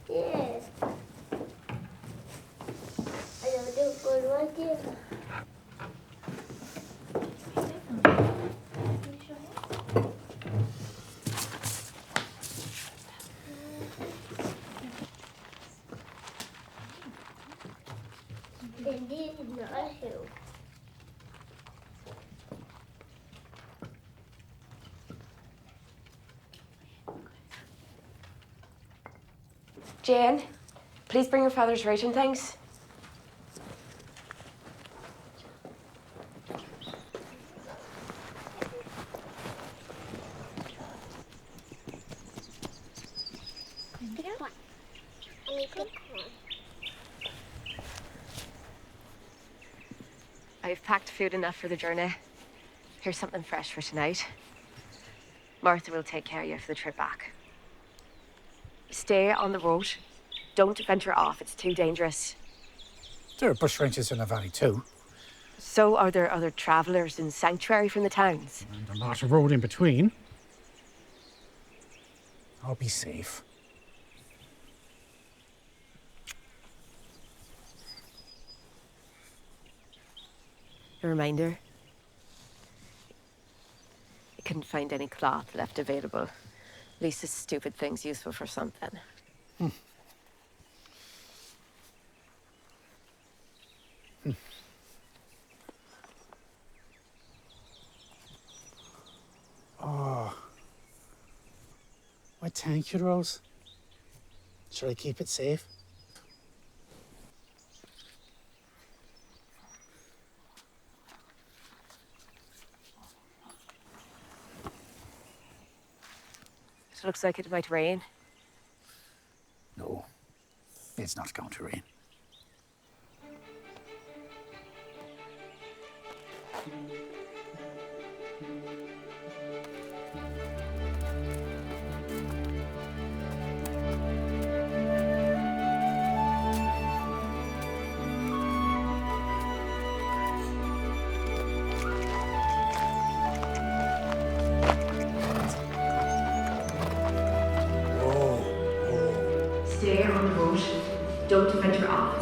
Yes. I don't do good right here. Indeed, not who. Jane, please bring your father's writing things. I've packed food enough for the journey. Here's something fresh for tonight. Martha will take care of you for the trip back. Stay on the road. Don't venture off. It's too dangerous. There are bushrangers in the valley too. So are there other travellers in sanctuary from the towns? And a lot of road in between. I'll be safe. A reminder. I couldn't find any cloth left available. At least this stupid thing's useful for something. Oh. Why, thank you, Rose. Shall I keep it safe? It looks like it might rain. No, it's not going to rain. Stay on the road. Don't venture off.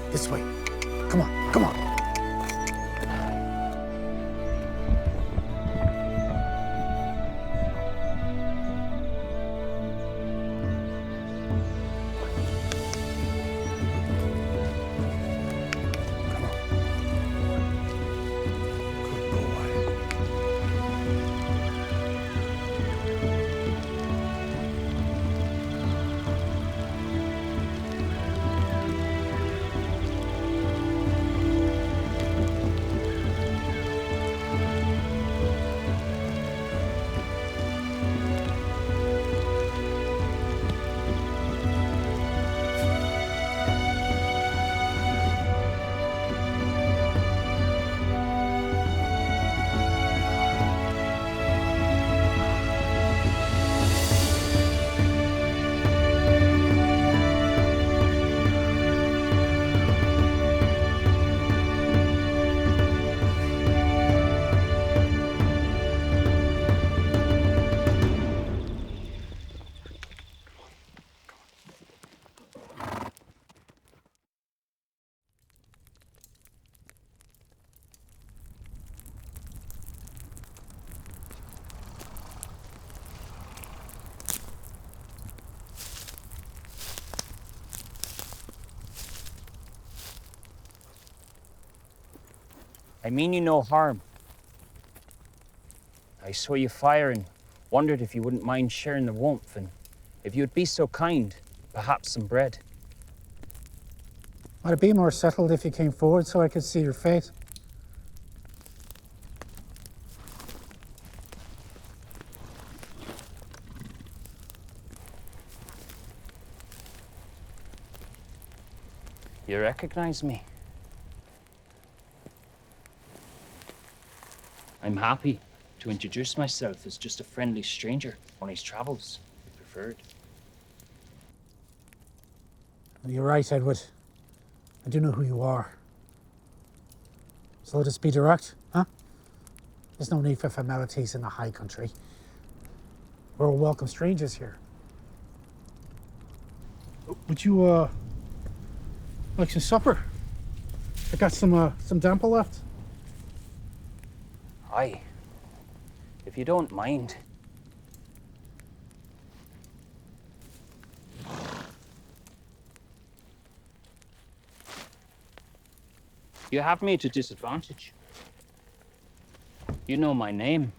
This way. Come on, come on. I mean you no harm. I saw you fire and wondered if you wouldn't mind sharing the warmth, and if you'd be so kind, perhaps some bread. I'd be more settled if you came forward so I could see your face. You recognize me? I'm happy to introduce myself as just a friendly stranger on his travels, if preferred. You're right, Edward. I do know who you are. So let us be direct, huh? There's no need for formalities in the high country. We're all welcome strangers here. Would you, like some supper? I got some damper left. Aye, if you don't mind. You have me at a disadvantage. You know my name,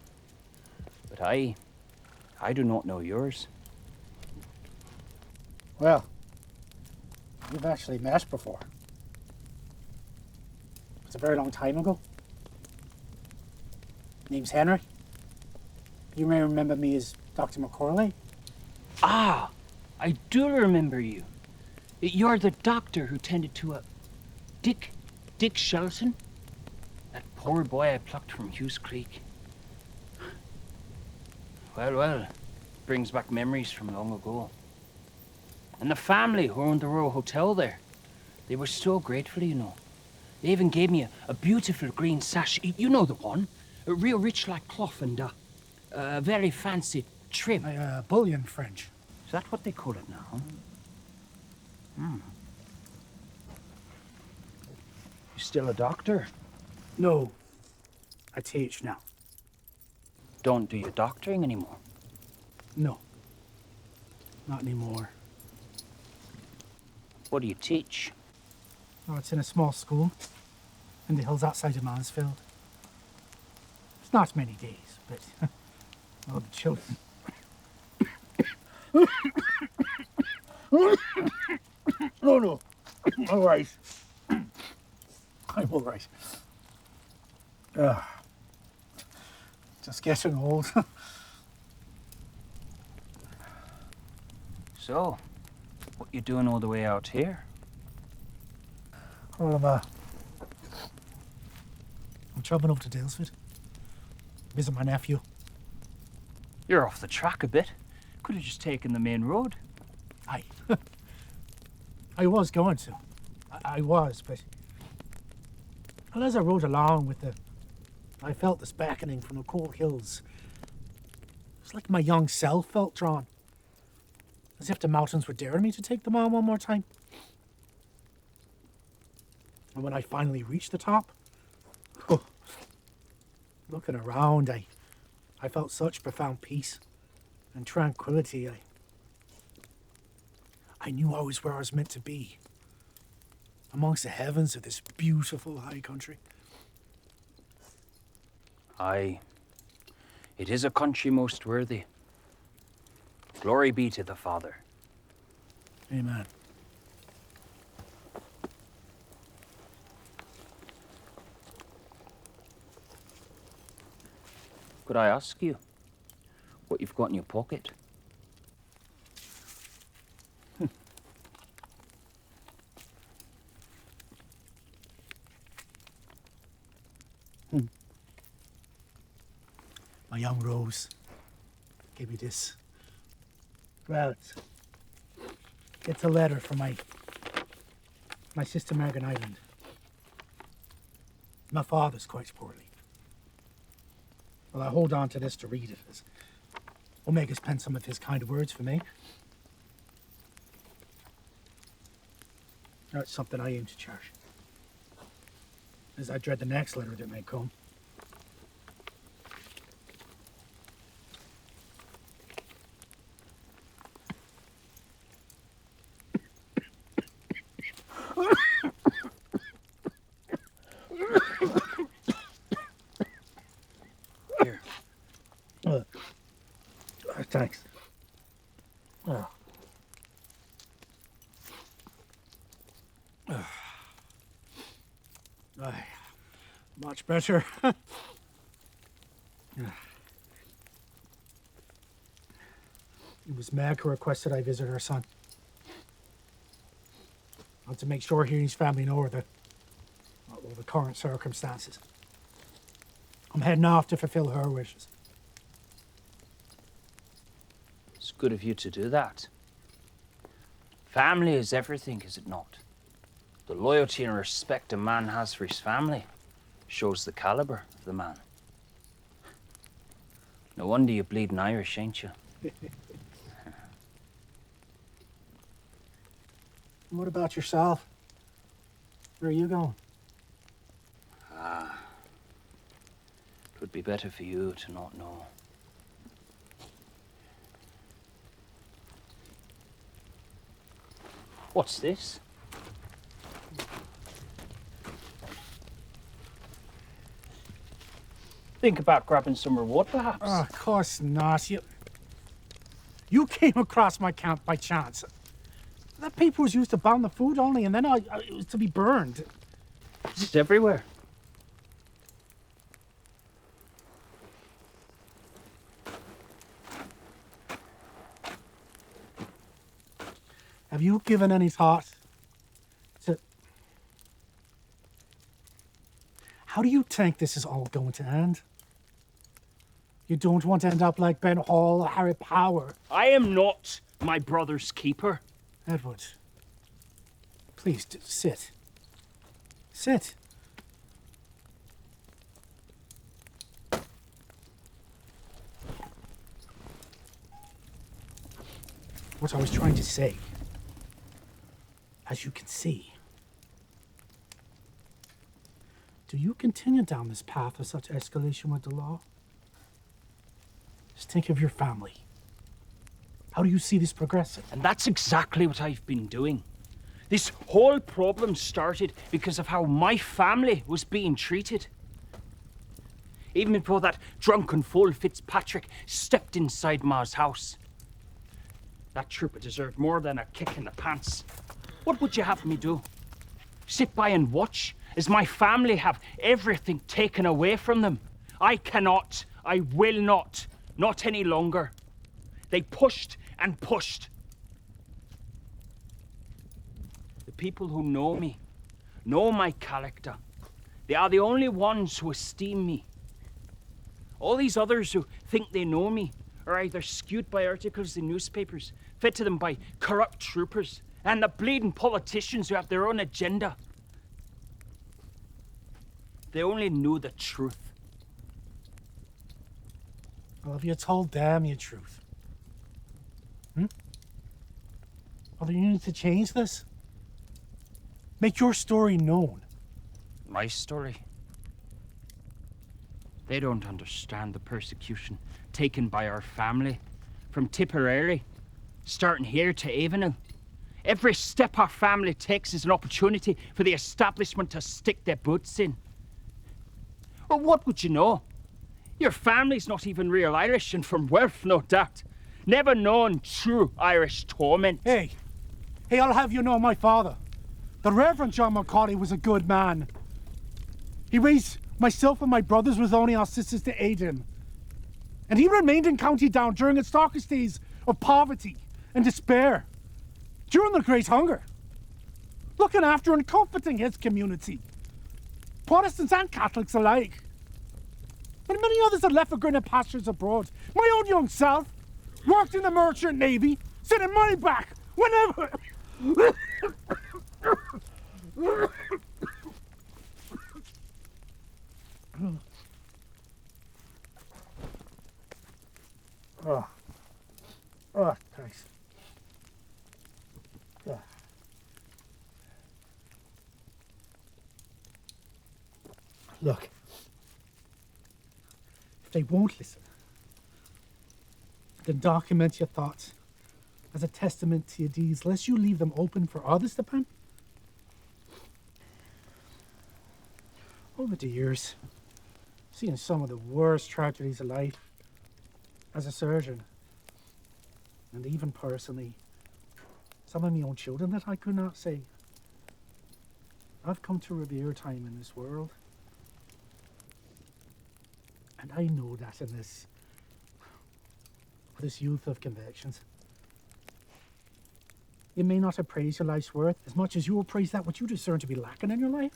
but I do not know yours. Well, we've actually met before. It's a very long time ago. Name's Henry. You may remember me as Dr. McCorley. Ah, I do remember you. You're the doctor who tended to a Dick Shelton? That poor boy I plucked from Hughes Creek. Well, brings back memories from long ago. And the family who owned the Royal Hotel there, they were so grateful, you know. They even gave me a beautiful green sash. You know the one. Real rich like cloth and a very fancy trim. Bullion French. Is that what they call it now? You still a doctor? No, I teach now. Don't do your doctoring anymore? No, not anymore. What do you teach? Oh, it's in a small school in the hills outside of Mansfield. It's not many days, but all the children. No, all right. I'm all right. Just getting old. So, what you doing all the way out here? Well, I'm traveling over to Dalesford. Visit my nephew. You're off the track a bit. Could have just taken the main road. Aye. I was going to. I was, but... Well, as I rode along I felt this beckoning from the cold hills. It's like my young self felt drawn. As if the mountains were daring me to take them on one more time. And when I finally reached the top, looking around, I felt such profound peace and tranquility. I knew I was where I was meant to be, amongst the heavens of this beautiful high country. Aye, it is a country most worthy. Glory be to the Father. Amen. Could I ask you what you've got in your pocket? My young Rose gave me this. Well, it's a letter from my sister Margaret Island. My father's quite poorly. Well, I hold on to this to read it, as Omega's penned some of his kind words for me. That's something I aim to cherish, as I dread the next letter that may come. thanks. Oh. Aye, much better. It was Meg who requested I visit her son. I want to make sure he and his family know the current circumstances. I'm heading off to fulfill her wishes. It's good of you to do that. Family is everything, is it not? The loyalty and respect a man has for his family shows the caliber of the man. No wonder you're bleeding Irish, ain't you? What about yourself? Where are you going? It would be better for you to not know. What's this? Think about grabbing some reward, perhaps? Oh, of course not. You came across my camp by chance. That paper was used to bound the food only, and then it was to be burned. It's everywhere. Have you given any thought to... How do you think this is all going to end? You don't want to end up like Ben Hall or Harry Power. I am not my brother's keeper. Edward, please sit. Sit. What I was trying to say, as you can see, do you continue down this path of such escalation with the law? Just think of your family. How do you see this progressing? And that's exactly what I've been doing. This whole problem started because of how my family was being treated. Even before that drunken fool Fitzpatrick stepped inside Ma's house. That trooper deserved more than a kick in the pants. What would you have me do? Sit by and watch as my family have everything taken away from them? I cannot. I will not. Not any longer. They pushed and pushed. The people who know me, know my character. They are the only ones who esteem me. All these others who think they know me are either skewed by articles in newspapers, fed to them by corrupt troopers, and the bleeding politicians who have their own agenda. They only knew the truth. Well, have you told them your truth? Well, then you need to change this. Make your story known. My story? They don't understand the persecution taken by our family. From Tipperary, starting here to Avenel. Every step our family takes is an opportunity for the establishment to stick their boots in. Well, what would you know? Your family's not even real Irish, and from birth, no doubt. Never known true Irish torment. Hey, I'll have you know my father. The Reverend John Macaulay was a good man. He raised myself and my brothers with only our sisters to aid him. And he remained in County Down during its darkest days of poverty and despair. During the Great Hunger. Looking after and comforting his community. Protestants and Catholics alike. And many others had left for greener pastures abroad. My own young self worked in the merchant navy, sending money back whenever. Oh, thanks. Yeah. Look, if they won't listen, then document your thoughts as a testament to your deeds, lest you leave them open for others to pen. Over the years, seeing some of the worst tragedies of life, as a surgeon, and even personally, some of my own children that I could not say. I've come to revere time in this world. And I know that in this youth of convictions. You may not appraise your life's worth as much as you appraise that which you discern to be lacking in your life.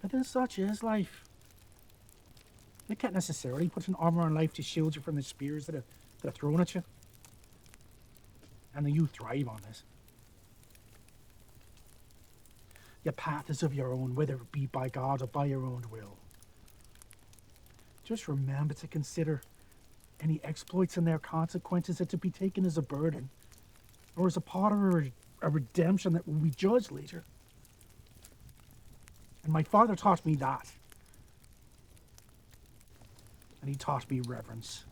But then such is life. You can't necessarily put an armor on life to shield you from the spears that are thrown at you. And the youth thrive on this. Your path is of your own, whether it be by God or by your own will. Just remember to consider any exploits and their consequences are to be taken as a burden, or as a part of a redemption that will be judged later. And my father taught me that. And he taught me reverence.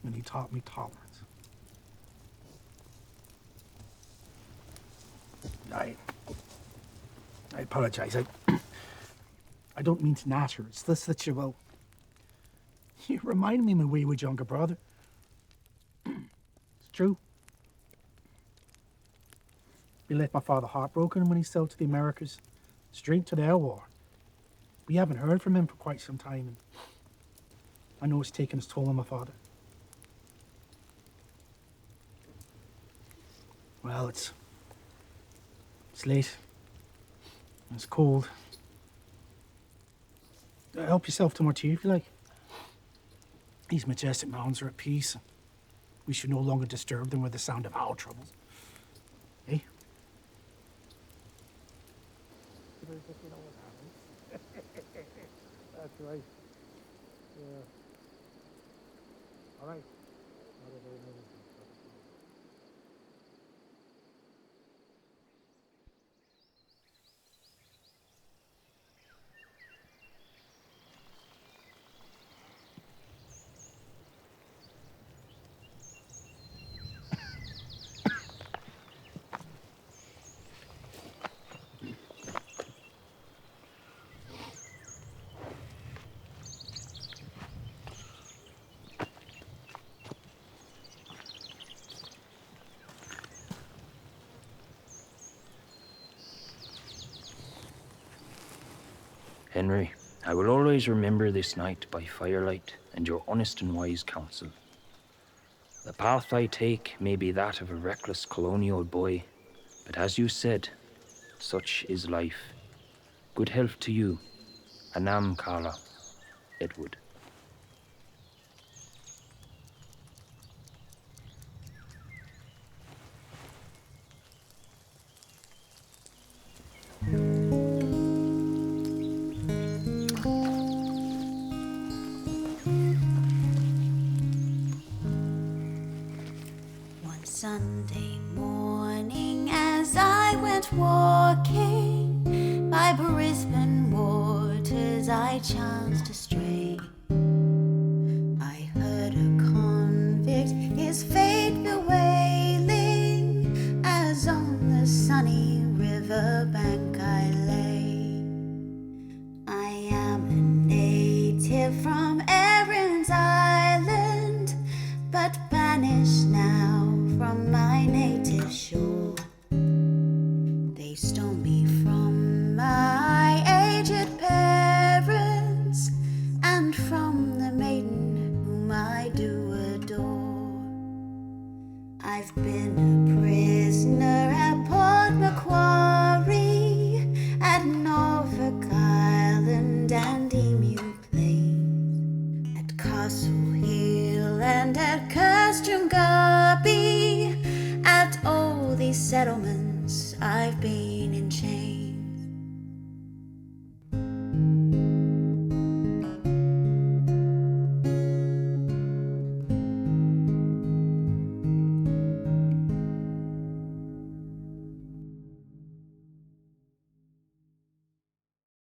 And he taught me tolerance. I apologize. I don't mean to natter. It's this that you remind me of my wayward younger brother. It's true. We left my father heartbroken when he sailed to the Americas, straight to their war. We haven't heard from him for quite some time, and I know it's taken its toll on my father. Well, it's late. It's cold. Help yourself to more tea if you like. These majestic mountains are at peace. We should no longer disturb them with the sound of our troubles. Eh? That's right. Yeah. All right. Henry, I will always remember this night by firelight and your honest and wise counsel. The path I take may be that of a reckless colonial boy, but as you said, such is life. Good health to you. Anam Kala, Edward. Sunday morning as I went walking by Brisbane waters, I chanced to stray. I heard a convict his fate bewailing as on the sunny river bank I lay. I am a native from Erin's Island, but banished now from my native shore. They stole me from my aged parents and from the maiden whom I do adore. I've been a prisoner at Port Macquarie, at Norfolk